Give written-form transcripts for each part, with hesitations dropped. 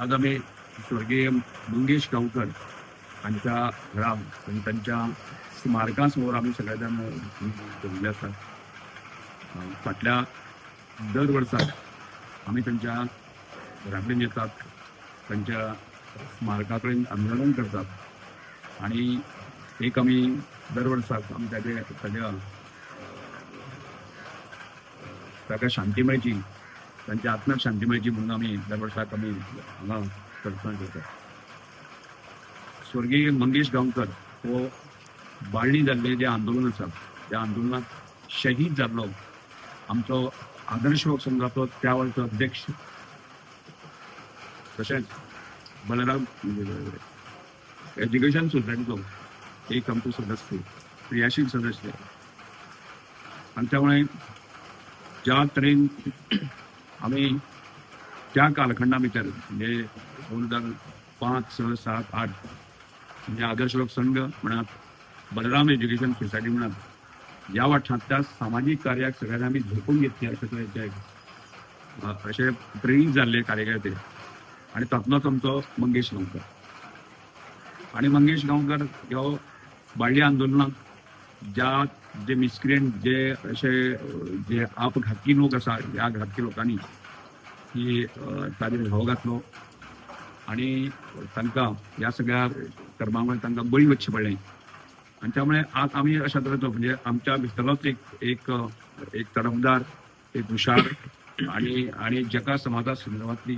आज आम्ही स्वर्गीय मंगेश गावकर यांच्या घरा आणि त्यांच्या स्मारकासमोर आम्ही सगळेजण जमले असतात. फाटल्या दर वर्साक आम्ही त्यांच्या घराकडेन येतात, त्यांच्या स्मारका कडेन आंदोलन करतात आणि एक आम्ही दर वर्साक आम्ही ताका शांती मेळची, त्यांच्या आत्म्याक शांती मेळची म्हणून आम्ही दर वर्साक आम्ही हांगा प्रार्थना करतात. स्वर्गीय मंगेश गांवकर हो बाळणी जाल्लें जें आंदोलन आसा त्या आंदोलनात शहीद जाल्लो आमचो आदर्श लोक संघाचो त्या वर्साचो अध्यक्ष, तशेंच बलराम एज्युकेशन सोसायटीचो एक आमचो सदस्य, क्रियाशील सदस्य. आणि त्यामुळे ज्या तरेन आम्ही त्या कालखंडा भितर म्हणजे 2005, 6, 7, 8 म्हणजे आदर्श लोक संघ म्हणत, बलराम एज्युकेशन सोसायटी म्हणत, ह्या वाठारांतल्या सामाजीक कार्याक सगळ्यांनी आमी झोपून घेतले असे प्रेरीत जाल्ले कार्यकर्ते. आणि तातूंतलोच आमचो मंगेश गांवकर. आणि मंगेश गांवकर ह्यो बाळ्ळी आंदोलनाक जे मिसक्रियंट जे आपघातकी लोक आसा, ह्या घातकी लोकांनी की ताजेर घाव घातलो आणि तांकां ह्या सगळ्या कर्मामुळे तांकां बळी वचचें पडलें. आणि त्यामुळे आज आम्ही अशा तरेचो म्हणजे आमच्या भितरलोच एक तडफदार, एक हुशार आणि जगा समाजा संदर्भातली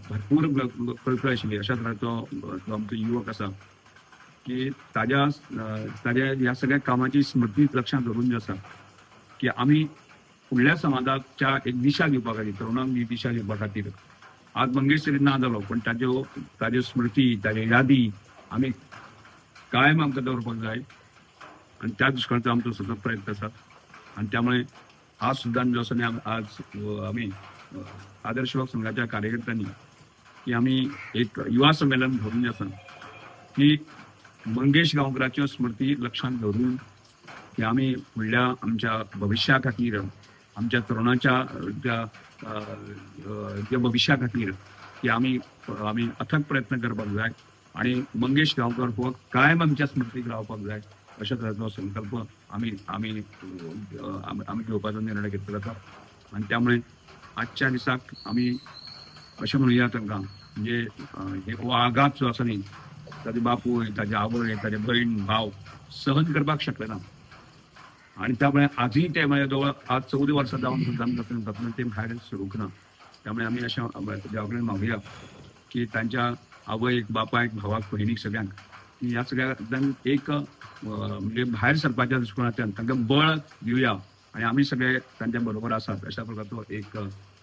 भरपूर कळकळ आशिल्ली अशा तरेचो आमचो युवक आसा की ताज्या ह्या सगळ्या कामाची स्मृती लक्षात धरून जे आसा की आमी फुडल्या समाजाच्या एक दिशा दिवपा खातीर, तरुणांक दिशा दिवपा खातीर आज मंगेश तरी ना जालो, पण ताज्यो स्मृती, ताज्यो यादी आमी कायम आमकां दवरपाक जाय. आणि त्या दृश्टीकोनाचो आमचो सतत प्रयत्न आसा. आणि त्यामुळे आज सुद्दां जो आसा आज आमी आदर्श लोक संघाच्या कार्यकर्त्यांनी की आमी एक युवा संमेलन घेवन जे आसा की मंगेश गांवकराच्यो स्मृती लक्षात धरून की आमी फुडल्या आमच्या भविष्या खातीर, आमच्या तरुणाच्या त्या भविष्या खातीर की आमी अथक प्रयत्न करपाक जाय. आणि मंगेश गांवकर हो कायम आमच्या स्मृतीक रावपाक जाय अशा तरेचो संकल्प आमी घेवपाचो निर्णय घेतलो आसा. आणि त्यामुळे आजच्या दिसाक आमी अशें म्हणुया तांकां म्हणजे हो आघात जो आसा न्ही, ताजे बापूय, ताजे आवय, ताजे बहीण भाव सहन करपाक शकले ना. आणि त्यामुळे आजही ते जवळ आज 14 वर्सां जावन सुद्दां तातूंत ते भायर सरूंक ना. त्यामुळे आमी अशें देवा कडेन मागुया की तांच्या आवयक, बापायक, भावाक, भयणीक सगळ्यांक ह्या सगळ्यांक एक म्हणजे भायर सरपाच्या दृश्टिकोनांतल्यान तांकां बळ दिवया आणि आमी सगळे तांच्या बरोबर आसात अशा प्रकारचो एक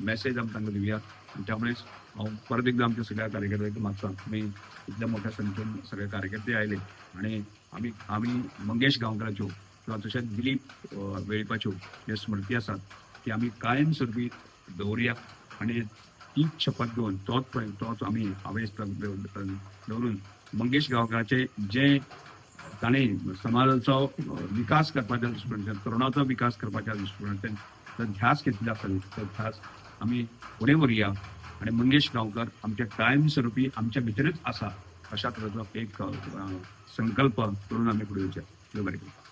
मेसेज आमी तांकां दिवया. आणि त्यामुळेच हांव परत एकदां आमच्या सगळ्या कार्यकर्त्यांक मागता, आमी इतल्या मोठ्या संख्येन सगळे कार्यकर्ते आयले आणि आमी मंगेश गांवकराच्यो किंवा तशेंच दिलीप वेळीपाच्यो ज्यो स्मृती आसात ती आमी कायम स्वरुपी दवरया. आणि तीच शपथ घेवन तोच आमी हावेस दवरून मंगेश गांवकराचे जे ताणें समाजाचो विकास करपाच्या दृश्टिकोनांतल्यान, तरुणाचो विकास करपाच्या दृश्टिकोनांतल्यान जो ध्यास घेतला आसा तो ध्यास आमी फुडें व्हरया. आणि मंगेश गांवकर आमच्या कायम स्वरुपी आमच्या भितरच आसा अशा तरेचो एक संकल्प करून आमी फुडें वचया. देव बरें करूं.